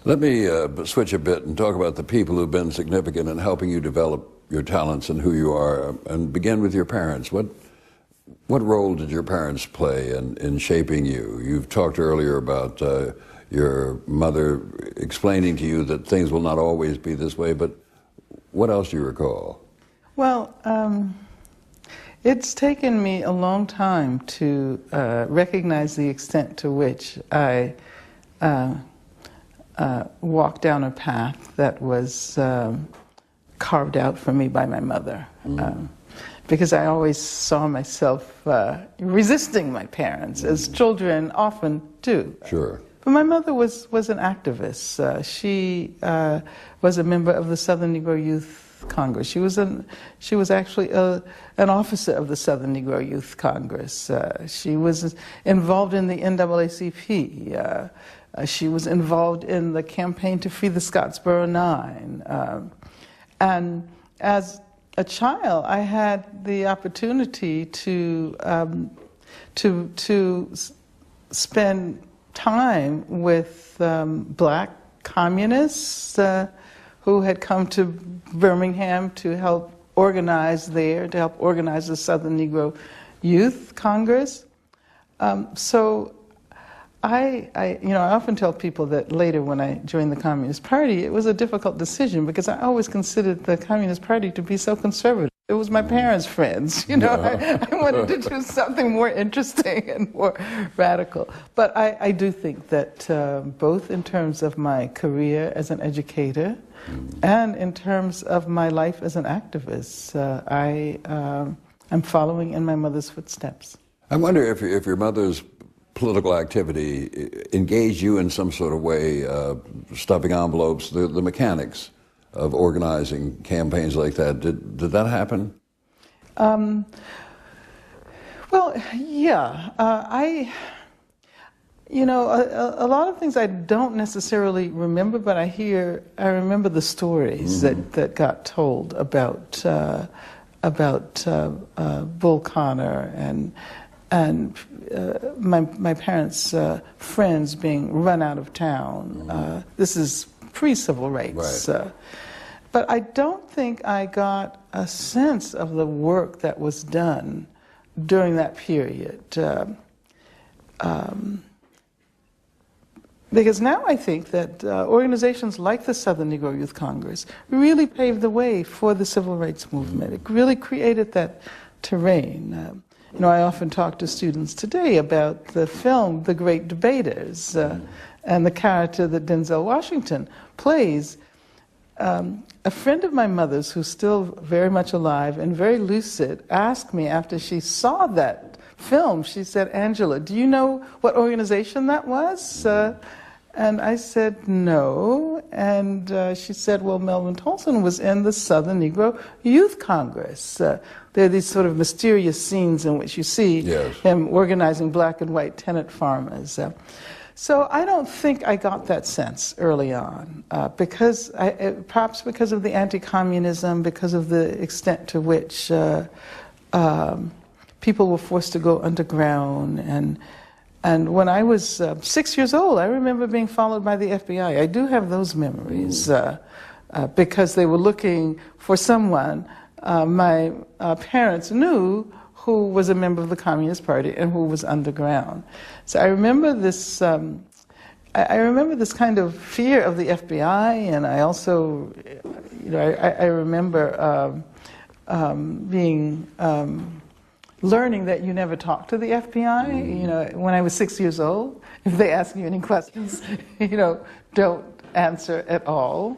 Let me switch a bit and talk about the people who've been significant in helping you develop your talents and who you are, and begin with your parents. What role did your parents play in shaping you? You've talked earlier about your mother explaining to you that things will not always be this way, but what else do you recall? Well, it's taken me a long time to recognize the extent to which I walked down a path that was carved out for me by my mother. Because I always saw myself resisting my parents, as children often do. Sure. But my mother was an activist. She was a member of the Southern Negro Youth Congress. She was actually an officer of the Southern Negro Youth Congress. She was involved in the NAACP. She was involved in the campaign to free the Scottsboro Nine. And as a child, I had the opportunity to spend time with black communists who had come to Birmingham to help organize there, to help organize the Southern Negro Youth Congress. So I often tell people that later when I joined the Communist Party, it was a difficult decision because I always considered the Communist Party to be so conservative. It was my parents' friends, I wanted to do something more interesting and more radical. But I do think that both in terms of my career as an educator and in terms of my life as an activist, I'm following in my mother's footsteps. I wonder if your mother's political activity engaged you in some sort of way, stuffing envelopes, the mechanics of organizing campaigns like that. Did that happen? Well, yeah. A lot of things I don't necessarily remember, but I remember the stories that got told about Bull Connor and my parents' friends being run out of town. This is pre-civil rights. Right. But I don't think I got a sense of the work that was done during that period. Because now I think that organizations like the Southern Negro Youth Congress really paved the way for the civil rights movement. It really created that terrain. I often talk to students today about the film The Great Debaters and the character that Denzel Washington plays. A friend of my mother's, who's still very much alive and very lucid, asked me after she saw that film, she said, "Angela, do you know what organization that was?" And I said, "No." And she said, "Well, Melvin Tolson was in the Southern Negro Youth Congress." There are these sort of mysterious scenes in which you see him organizing black and white tenant farmers. So I don't think I got that sense early on, perhaps because of the anti-communism, because of the extent to which people were forced to go underground. And when I was 6 years old, I remember being followed by the FBI. I do have those memories because they were looking for someone my parents knew who was a member of the Communist Party and who was underground. So I remember this. I remember this kind of fear of the FBI, and I also, I remember learning that you never talk to the FBI. When I was 6 years old, if they ask you any questions, don't answer at all.